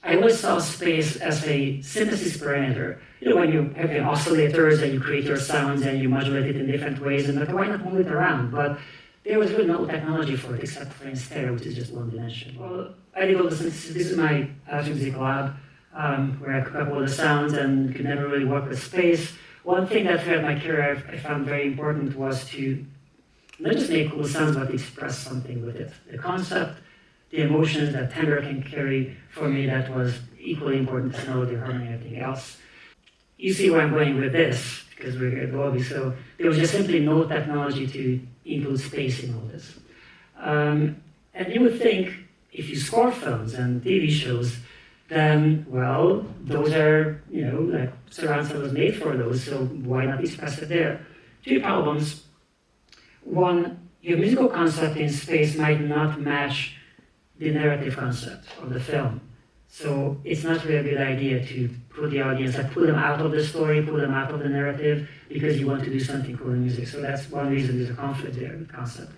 I always saw space as a synthesis parameter. You know, when you have your oscillators and you create your sounds and you modulate it in different ways, and why not move it around? But there was really no technology for it except for in stereo, which is just one dimension. Well, I did all the synthesis. This is my music lab, where I cook up all the sounds and could never really work with space. One thing that throughout my career I found very important was to not just make cool sounds, but express something with it. The concept, the emotions that timbre can carry, for me that was equally important as melody, harmony, and everything else. You see where I'm going with this, because we're here at Dolby, so there was just simply no technology to include space in all this. And you would think, if you score films and TV shows, then, well, those are, you know, like surround sound was made for those, so why not express it there? Two problems. One, your musical concept in space might not match the narrative concept of the film. So it's not really a good idea to put the audience, like pull them out of the story, pull them out of the narrative, because you want to do something cool in music. So that's one reason there's a conflict there with concept.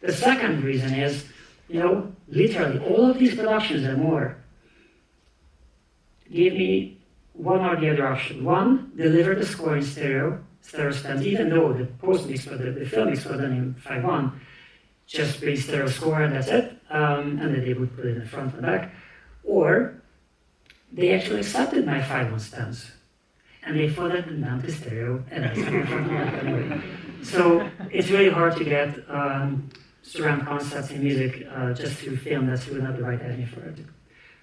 The second reason is, you know, literally all of these productions and more gave me one or the other option. One, deliver the score in stereo stems, even though the post-mix or the film mix was done in 5.1, just bring stereo score and that's it, and then they would put it in the front and back. Or they actually accepted my 5.1 stems, and they folded them down to stereo, and that's in front and back anyway. So it's really hard to get surround concepts in music just through film. That's really not the right avenue for it.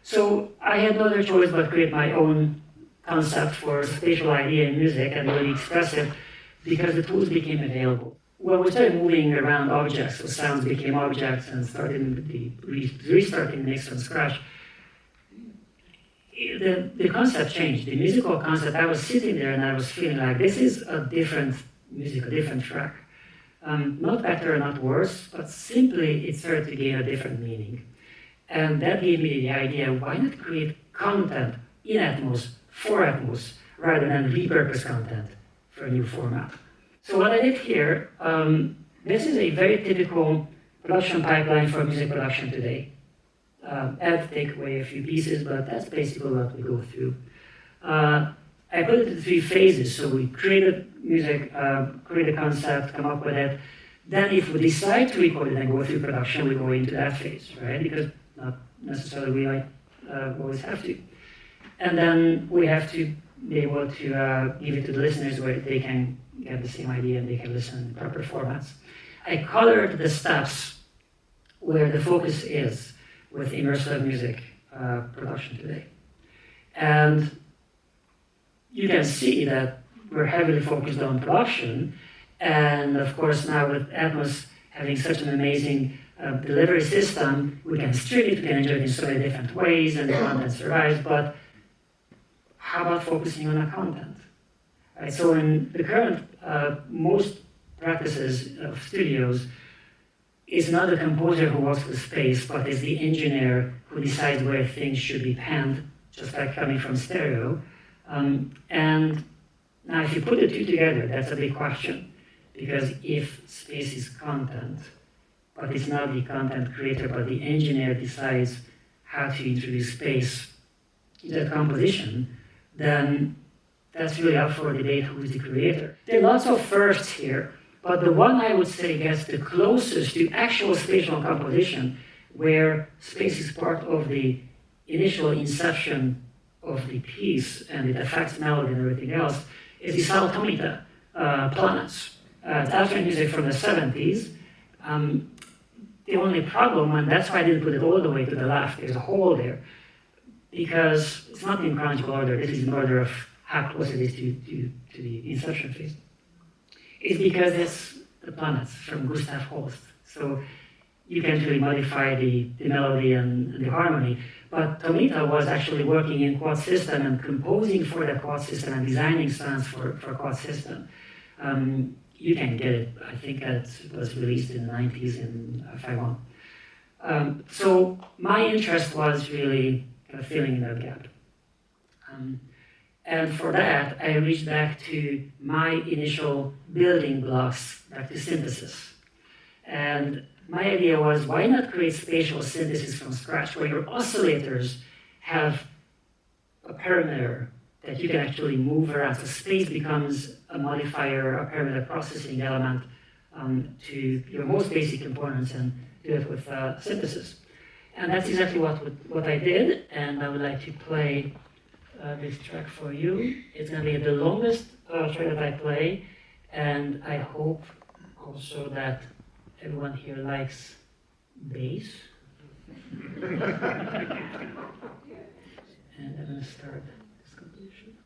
So I had no other choice but create my own concept for spatial idea in music and really express it, because the tools became available. When we started moving around objects, so sounds became objects and started restarting the mix from scratch, the concept changed. The musical concept, I was sitting there and I was feeling like this is a different music, a different track. Not better, not worse, but simply it started to gain a different meaning. And that gave me the idea, why not create content in Atmos, for Atmos, rather than repurpose content for a new format. So what I did here, this is a very typical production pipeline for music production today. Add, take away a few pieces, but that's basically what we go through. I put it in 3 phases, so we created music, create a concept, come up with it. Then if we decide to record it and go through production, we go into that phase, right? Because not necessarily we might always have to. And then we have to be able to give it to the listeners where they can get the same idea and they can listen in proper formats. I colored the steps where the focus is with immersive music production today. And you can see that we're heavily focused on production. And of course, now with Atmos having such an amazing delivery system, we can stream it, we can enjoy it in so many different ways, and the content survives. But how about focusing on the content? Right, so in the current, most practices of studios, is not the composer who works with space, but is the engineer who decides where things should be panned, just like coming from stereo. And now if you put the two together, that's a big question. Because if space is content, but it's not the content creator, but the engineer decides how to introduce space in that composition, then that's really up for debate who is the creator. There are lots of firsts here, but the one I would say gets the closest to actual spatial composition, where space is part of the initial inception of the piece and it affects melody and everything else, is the Automata planets. It's abstract music from the 70s. The only problem, and that's why I didn't put it all the way to the left, there's a hole there, because it's not in chronological order, this is in order of how close it is to the inception phase. It's because it's the planets from Gustav Holst. So you can't really modify the melody and the harmony. But Tomita was actually working in quad system and composing for the quad system and designing sounds for quad system. You can get it, I think it was released in the 90s in 5.1. So my interest was really kind of filling in that gap. And for that, I reached back to my initial building blocks, back to synthesis. And my idea was, why not create spatial synthesis from scratch, where your oscillators have a parameter that you can actually move around. So space becomes a modifier, a parameter processing element to your most basic components, and do it with synthesis. And that's exactly what I did, and I would like to play this track for you. It's going to be the longest track that I play, and I hope also that everyone here likes bass. And I'm going to start this composition.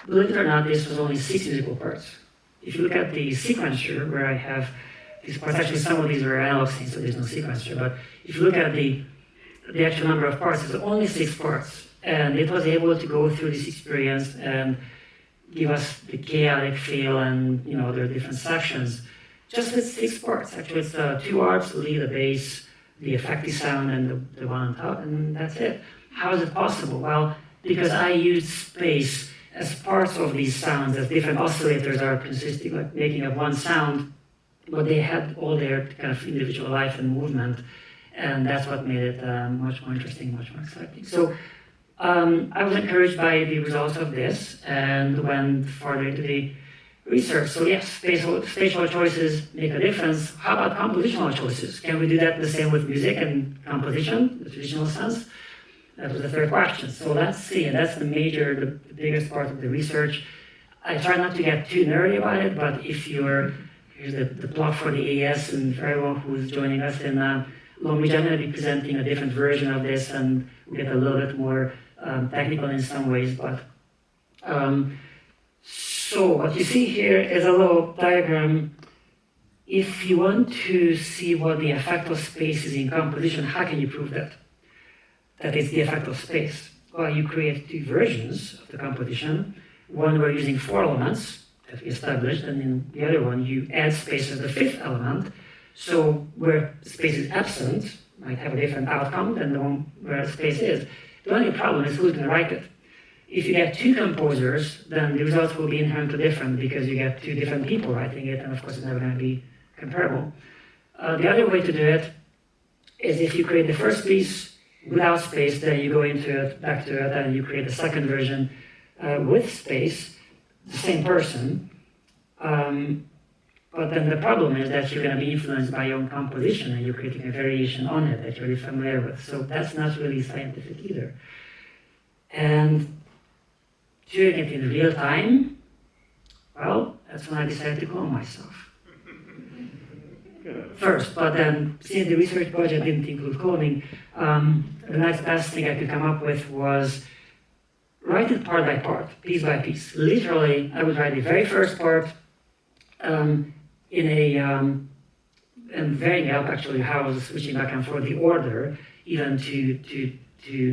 Believe it or not, this was only 6 musical parts. If you look at the sequencer, where I have these parts, actually some of these are analog scenes, so there's no sequencer, but if you look at the actual number of parts, it's only 6 parts. And it was able to go through this experience and give us the chaotic feel and, you know, there are different sections. Just with 6 parts. Actually, it's 2 arps, the lead, the bass, the effecty sound, and the one on top, and that's it. How is it possible? Well, because I used space as parts of these sounds, as different oscillators are consisting, like making up one sound, but they had all their kind of individual life and movement, and that's what made it much more interesting, much more exciting. So I was encouraged by the results of this and went further into the research. So yes, spatial choices make a difference. How about compositional choices? Can we do that the same with music and composition, the traditional sense? That was the third question. So let's see, and that's the biggest part of the research. I try not to get too nerdy about it, but if you're, here's the plot for the AS, and for everyone who's joining us in Long Beach, I'm going to be presenting a different version of this, and we'll get a little bit more technical in some ways. But so what you see here is a little diagram. If you want to see what the effect of space is in composition, how can you prove that? That it's the effect of space. Well, you create two versions of the composition. One we're using 4 elements that we established, and in the other one you add space as the 5th element. So where space is absent, might have a different outcome than the one where space is. The only problem is who's going to write it. If you get 2 composers, then the results will be inherently different because you get 2 different people writing it, and of course it's never going to be comparable. The other way to do it is if you create the first piece without space, then you go into it, back to it, and you create the second version with space, the same person. But then the problem is that you're going to be influenced by your own composition, and you're creating a variation on it that you're really familiar with. So that's not really scientific either. And doing it in real time, well, that's when I decided to clone myself. First, but then since the research project didn't include cloning, the next best thing I could come up with was write it part by part, piece by piece. Literally, I would write the very first part in a, and varying up actually how I was switching back and forth the order, even to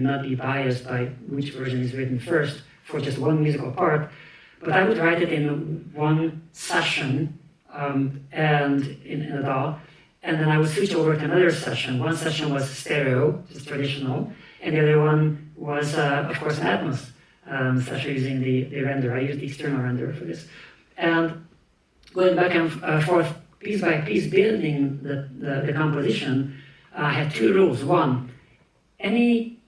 not be biased by which version is written first for just one musical part. But I would write it in one session and in a DAW, and then I would switch over to another session. One session was stereo, just traditional, and the other one was, of course, an Atmos session using the render. I used the external render for this. And going back and forth, piece by piece, building the composition, I had 2 rules. One, any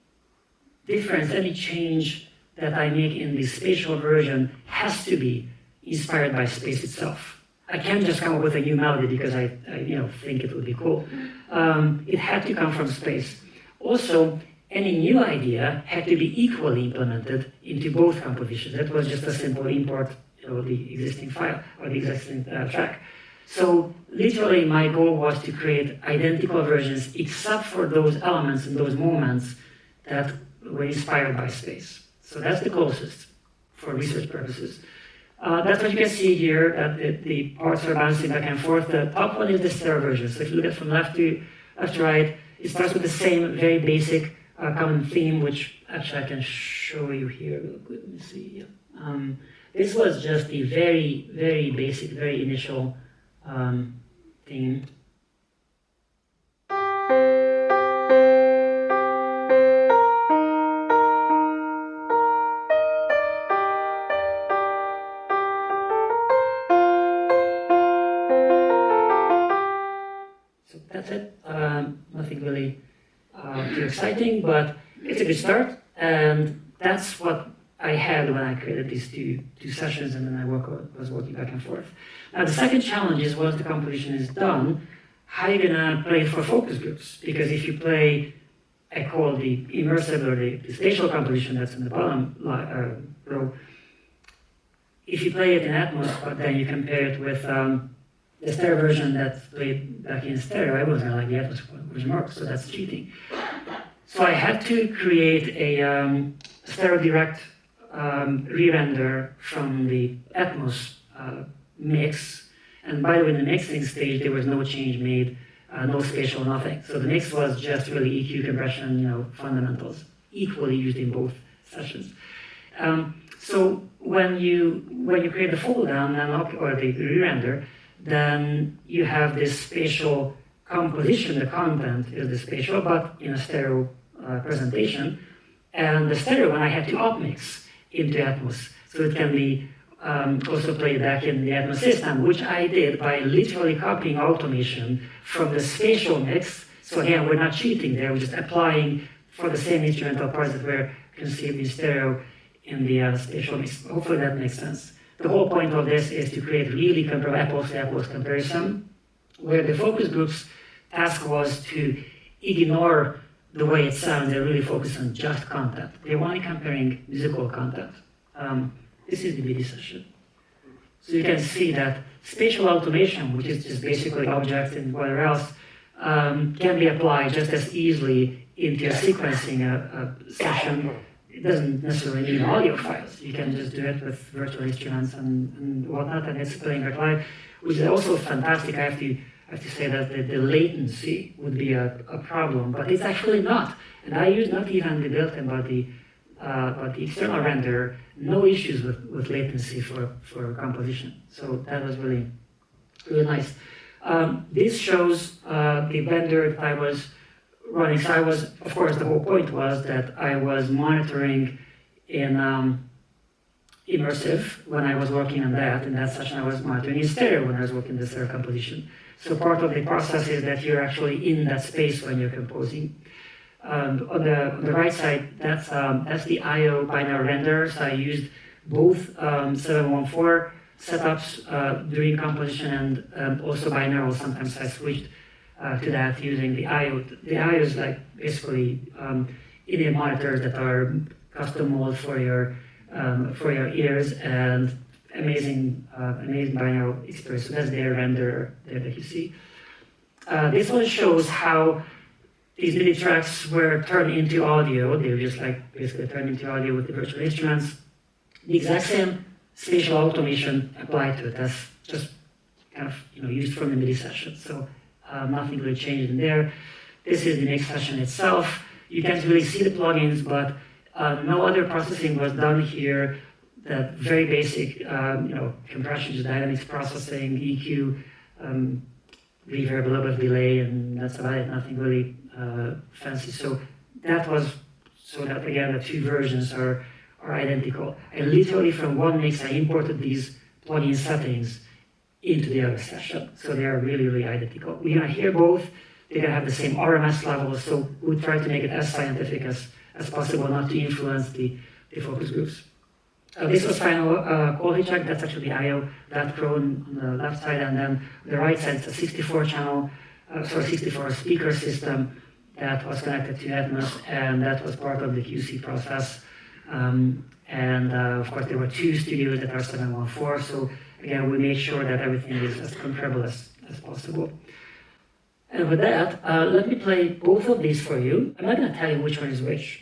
difference, any change that I make in the spatial version has to be inspired by space itself. I can't just come up with a new melody because I think it would be cool. It had to come from space. Also, any new idea had to be equally implemented into both compositions. That was just a simple import of the existing file or the existing track. So literally my goal was to create identical versions except for those elements and those moments that were inspired by space. So that's the closest for research purposes. That's what you can see here, that the parts are bouncing back and forth. The top one is the stereo version. So if you look at from left to right, it starts with the same very basic common theme, which actually I can show you here real quick. Let me see. Yeah. This was just the very, very basic, very initial theme. That's it. Nothing really too exciting, but it's a good start. And that's what I had when I created these two sessions, and then I was working back and forth. Now the second challenge is once the composition is done, how are you gonna play it for focus groups? Because if you play, I call the immersive or the spatial composition that's in the bottom row, if you play it in Atmos, but then you compare it with the stereo version that's played back in stereo, I wasn't like the Atmos version works, so that's cheating. So I had to create a stereo direct re-render from the Atmos mix. And by the way, in the mixing stage, there was no change made, no spatial, nothing. So the mix was just really EQ, compression, fundamentals, equally used in both sessions. So when you create the fold down or the re-render, then you have this spatial composition. The content is the spatial, but in a stereo presentation. And the stereo one I had to upmix into Atmos, so it can be also played back in the Atmos system, which I did by literally copying automation from the spatial mix. So again, we're not cheating there, we're just applying for the same instrumental parts that were conceived in stereo in the spatial mix. Hopefully that makes sense. The whole point of this is to create really apples to apples comparison, where the focus group's task was to ignore the way it sounds and really focus on just content. They're only comparing musical content. This is the MIDI session. So you can see that spatial automation, which is just basically objects and whatever else, can be applied just as easily into a sequencing session. It doesn't necessarily need audio files. You can just do it with virtual instruments and whatnot, and it's playing back live, which is also fantastic. I have to say that the latency would be a problem, but it's actually not. And I use not even the built-in, but the external render, no issues with latency for composition. So that was really, really nice. This shows the render that I was running. So I was, of course, the whole point was that I was monitoring in immersive when I was working on that. In that session, I was monitoring in stereo when I was working in the stereo composition. So part of the process is that you're actually in that space when you're composing. On the right side, that's the I/O binary render. So I used both 714 setups during composition and also binaural. Sometimes I switched to that using the I/O. The I/O is like basically in-ear monitors that are custom molded for your ears, and amazing binaural experience. So that's their render there that you see. This one shows how these MIDI tracks were turned into audio. They were just like basically turned into audio with the virtual instruments. The exact same spatial automation applied to it. That's just kind of used from the MIDI session. So nothing really changed in there. This is the mix session itself. You can't really see the plugins, but no other processing was done here. That very basic, compression, dynamics processing, EQ, reverb, a little bit of delay, and that's about it. Nothing really fancy. So that was so that again the two versions are identical. And literally from one mix, I imported these plugin settings into the other session. So they are really, really identical. We're gonna hear both. They're gonna have the same RMS levels. So we try to make it as scientific as possible, not to influence the focus groups. This was final quality check. That's actually the I/O that grown on the left side, and then on the right side, it's a 64 speaker system that was connected to Atmos, and that was part of the QC process. Of course, there were two studios that are 714. So again, we made sure that everything is as comparable as possible. And with that, let me play both of these for you. I'm not going to tell you which one is which.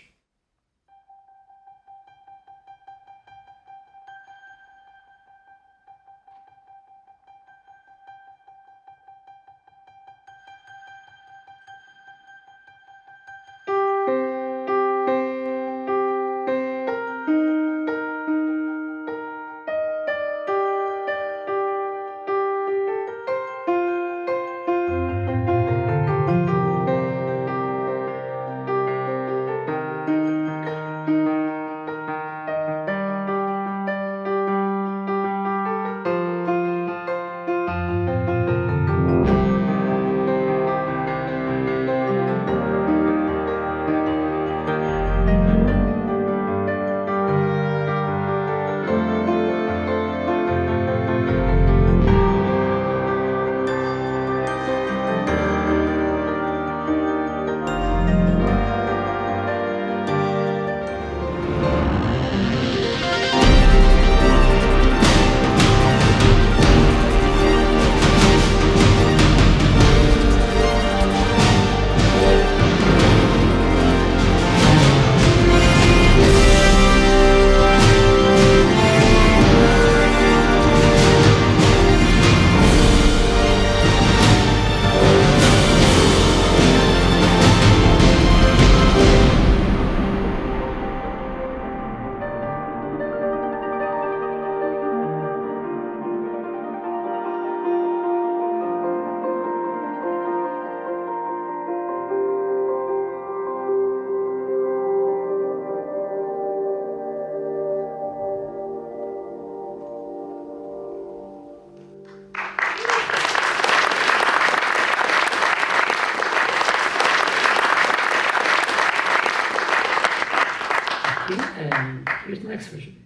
And here's the next version.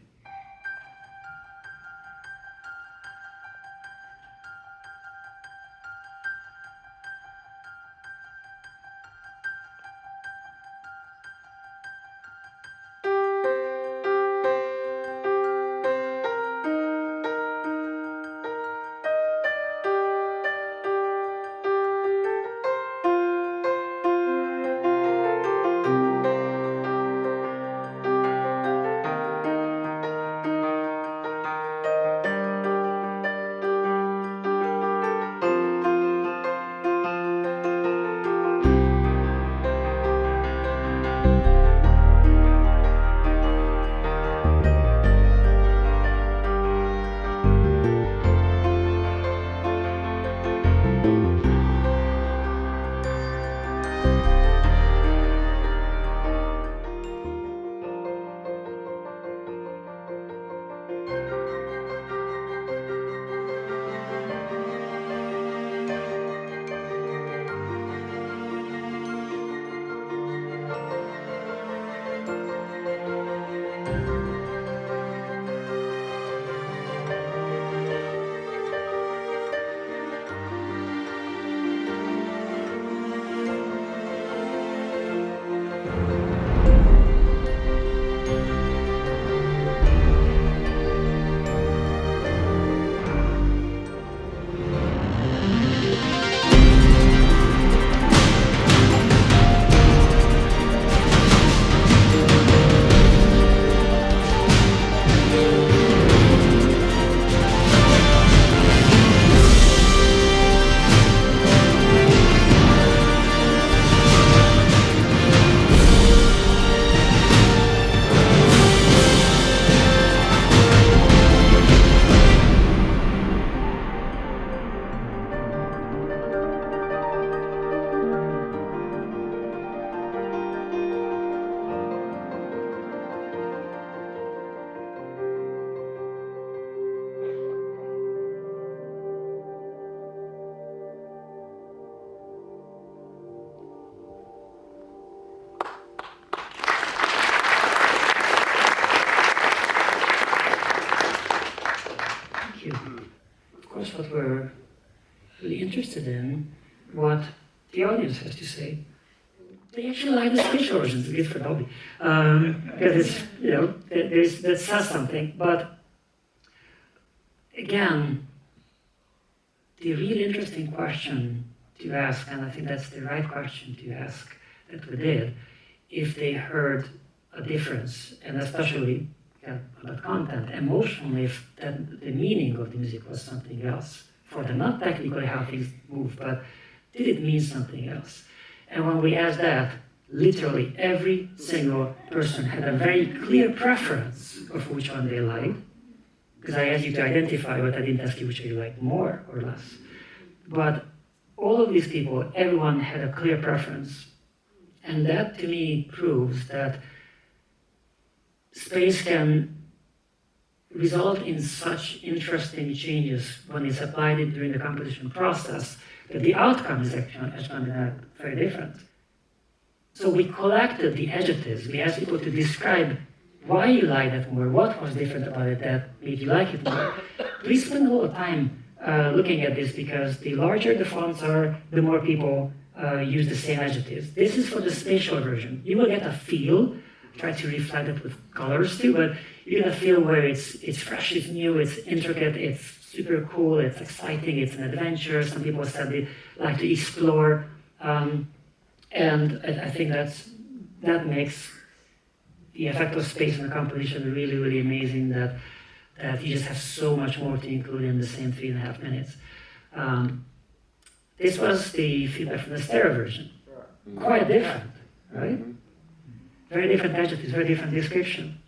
What we're really interested in, what the audience has to say. They actually like the spatial version, it's good for Dolby. Because it's, that says something. But again, the really interesting question to ask, and I think that's the right question to ask that we did, if they heard a difference, and especially about content, emotionally, if the meaning of the music was something else for them, not technically how things move, but did it mean something else? And when we asked that, literally every single person had a very clear preference of which one they liked, because I asked you to identify, but I didn't ask you which you liked more or less. But all of these people, everyone had a clear preference. And that to me proves that space can result in such interesting changes when it's applied during the composition process that the outcome is actually very different. So we collected the adjectives. We asked people to describe why you like that more, what was different about it that made you like it more. Please spend a lot of time looking at this, because the larger the fonts are, the more people use the same adjectives. This is for the spatial version. You will get a feel. Try to reflect it with colors too, but you're gonna feel where it's fresh, it's new, it's intricate, it's super cool, it's exciting, it's an adventure. Some people said they like to explore, and I think that makes the effect of space in the composition really, really amazing. That you just have so much more to include in the same 3.5 minutes. This was the feedback from the stereo version. Quite different, right? Very different adjectives, very different description.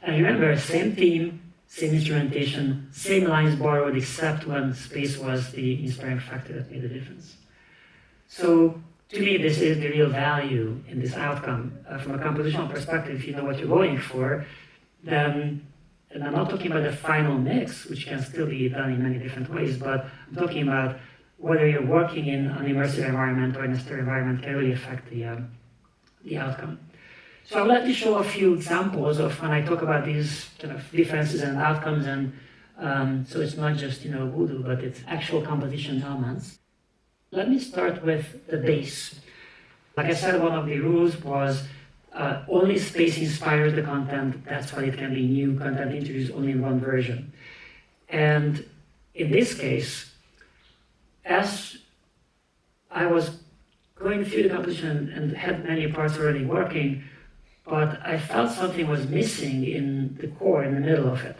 And remember, same theme, same instrumentation, same lines borrowed, except when space was the inspiring factor that made the difference. So, to me, this is the real value in this outcome. From a compositional perspective, if you know what you're going for, then, and I'm not talking about the final mix, which can still be done in many different ways, but I'm talking about whether you're working in an immersive environment or in a stereo environment can really affect the outcome. So I would like to show a few examples of when I talk about these kind of differences and outcomes, and so it's not just voodoo, but it's actual composition elements. Let me start with the bass. Like I said, one of the rules was only space inspires the content. That's why it can be new content introduced only in one version. And in this case, as I was going through the composition and had many parts already working, but I felt something was missing in the core, in the middle of it,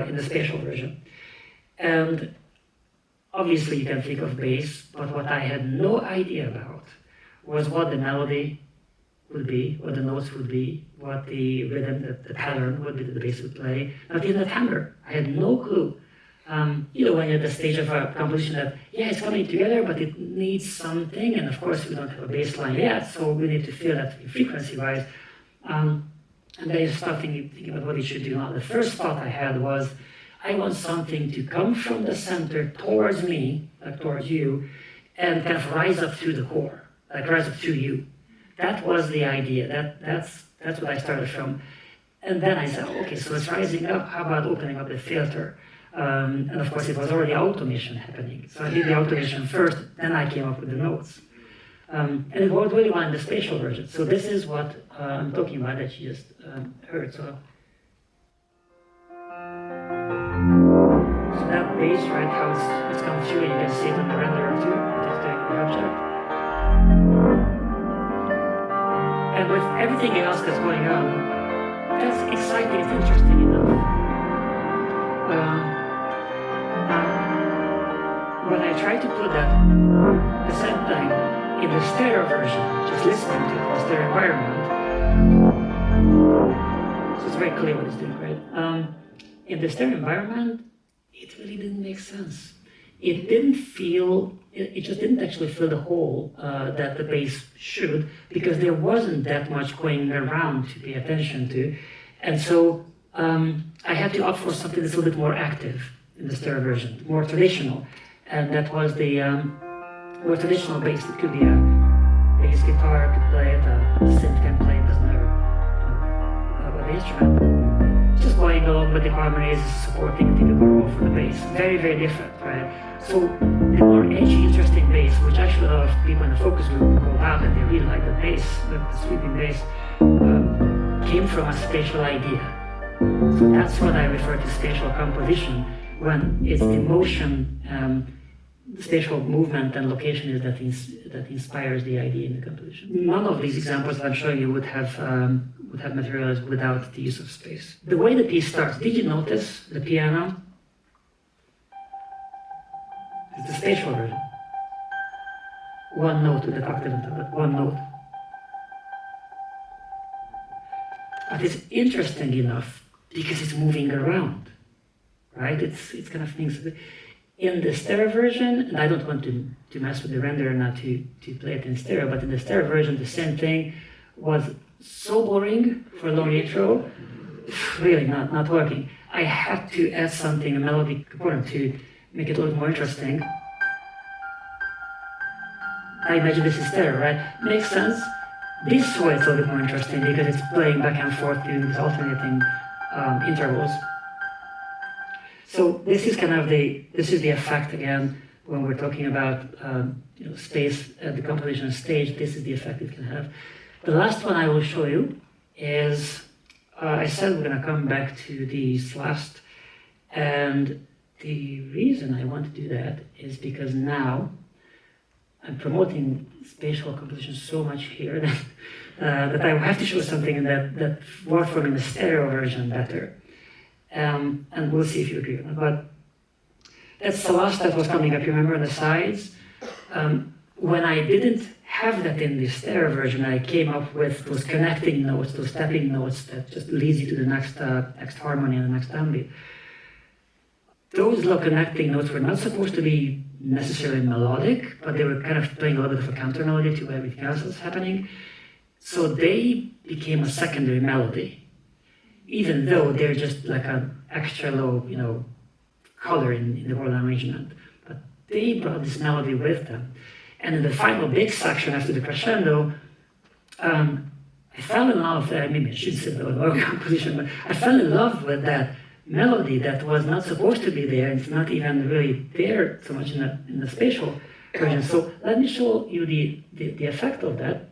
in the spatial version. And obviously you can think of bass, but what I had no idea about was what the melody would be, what the notes would be, what the rhythm, the pattern would be that the bass would play, not even the timbre. I had no clue. When you're at the stage of a composition that, it's coming together, but it needs something, and of course we don't have a bass line yet, so we need to feel that frequency-wise. And then you start thinking about what you should do now. The first thought I had was, I want something to come from the center towards me, like towards you, and kind of rise up through the core, like rise up through you. That was the idea. That's what I started from. And then I said, okay, so it's rising up. How about opening up the filter? And of course, it was already automation happening. So I did the automation first, then I came up with the notes. And it worked really well in the spatial version. So this is what I'm talking about that you just heard. So that bass, right, how it's come through, you can see it in the renderer too, it is the object. And with everything else that's going on, that's exciting, it's interesting enough. When I try to put that, the same thing, in the stereo version, just listening to it, the stereo environment, so it's very clear what it's doing, right? In the stereo environment, it really didn't make sense. It didn't feel, it just didn't actually fill the hole that the bass should, because there wasn't that much going around to pay attention to. And so I had to opt for something that's a little bit more active in the stereo version, more traditional. And that was the more traditional bass. It could be a bass guitar, could play it, a synth can play it, doesn't matter, about the instrument. Just going along with the harmonies, supporting a typical role for the bass. Very, very different, right? So the more edgy, interesting bass, which actually a lot of people in the focus group called out that they really like the bass, the sweeping bass, came from a spatial idea. So that's what I refer to spatial composition, when it's the motion, the spatial movement and location is that inspires the idea in the composition. None of these examples that I'm showing you would have materialized without the use of space. The way the piece starts, did you notice the piano? It's the spatial version. One note with the octave on top, but one note. But it's interesting enough because it's moving around, right? It's kind of things. In the stereo version, and I don't want to mess with the renderer now to play it in stereo, but in the stereo version, the same thing was so boring for a long intro, really not working. I had to add something, a melodic component, to make it a little more interesting. I imagine this is stereo, right? Makes sense. This way it's a little bit more interesting because it's playing back and forth doing these alternating intervals. So this is kind of the effect again when we're talking about space at the composition stage. This is the effect it can have. The last one I will show you is I said we're going to come back to these last, and the reason I want to do that is because now I'm promoting spatial composition so much here that I have to show something that worked for me in the stereo version better. And we'll see if you agree with that. But that's the last that was coming up, you remember, on the sides? When I didn't have that in the stereo version, I came up with those connecting notes, those tapping notes that just leads you to the next harmony and the next downbeat. Those little connecting notes were not supposed to be necessarily melodic, but they were kind of playing a little bit of a counter melody to everything else that's happening. So they became a secondary melody, even though they're just like an extra low, color in the whole arrangement. But they brought this melody with them. And in the final big section after the crescendo, I fell in love, maybe I should say the lower composition, but I fell in love with that melody that was not supposed to be there. It's not even really there so much in the spatial version. So let me show you the effect of that.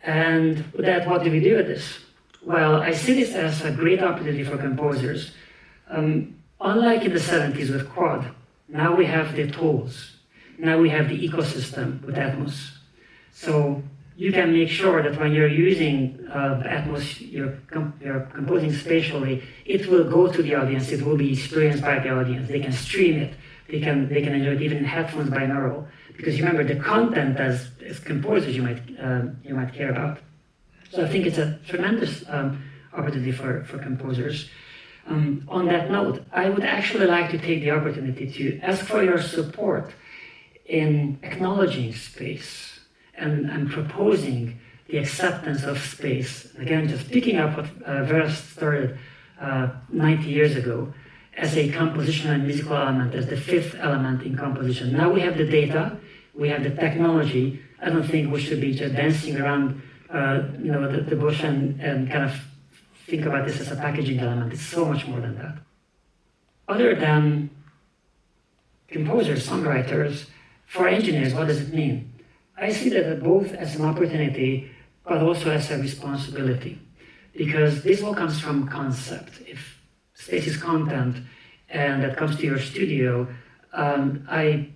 And with that, what do we do with this? Well, I see this as a great opportunity for composers. Unlike in the 70s with quad, Now we have the tools. Now we have the ecosystem with Atmos. So you can make sure that when you're using Atmos, you're composing spatially, it will go to the audience, it will be experienced by the audience. They can stream it, they can enjoy it even in headphones binaural. Because remember, the content as composers you might care about. So I think it's a tremendous opportunity for composers. On that note, I would actually like to take the opportunity to ask for your support in acknowledging space and proposing the acceptance of space. Again, just picking up what Verge started 90 years ago as a compositional and musical element, as the fifth element in composition. Now we have the data, we have the technology. I don't think we should be just dancing around the bush and kind of think about this as a packaging element. It's so much more than that. Other than composers, songwriters, for engineers, what does it mean? I see that both as an opportunity, but also as a responsibility. Because this all comes from concept. If space is content and that comes to your studio, I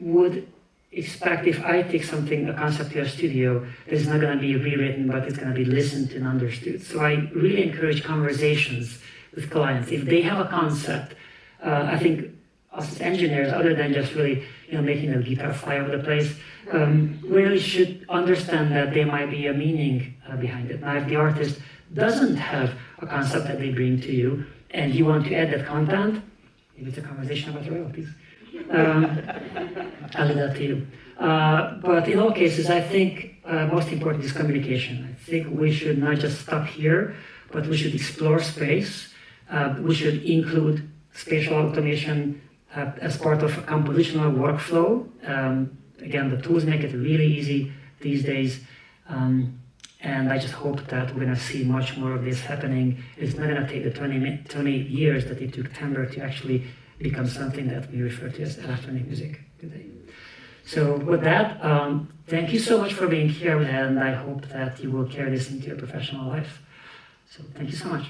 would expect if I take a concept to your studio, it's not going to be rewritten, but it's going to be listened and understood. So I really encourage conversations with clients. If they have a concept, I think us as engineers, other than just really making the guitar fly over the place, really should understand that there might be a meaning behind it. Now, if the artist doesn't have a concept that they bring to you, and you want to add that content, maybe it's a conversation about royalties. I'll leave that to you. But in all cases, I think most important is communication. I think we should not just stop here, but we should explore space. We should include spatial automation as part of a compositional workflow. Again, the tools make it really easy these days. And I just hope that we're going to see much more of this happening. It's not going to take the 20 years that it took timbre to actually become something that we refer to as electronic music today. So with that, thank you so much for being here, and I hope that you will carry this into your professional life. So thank you so much.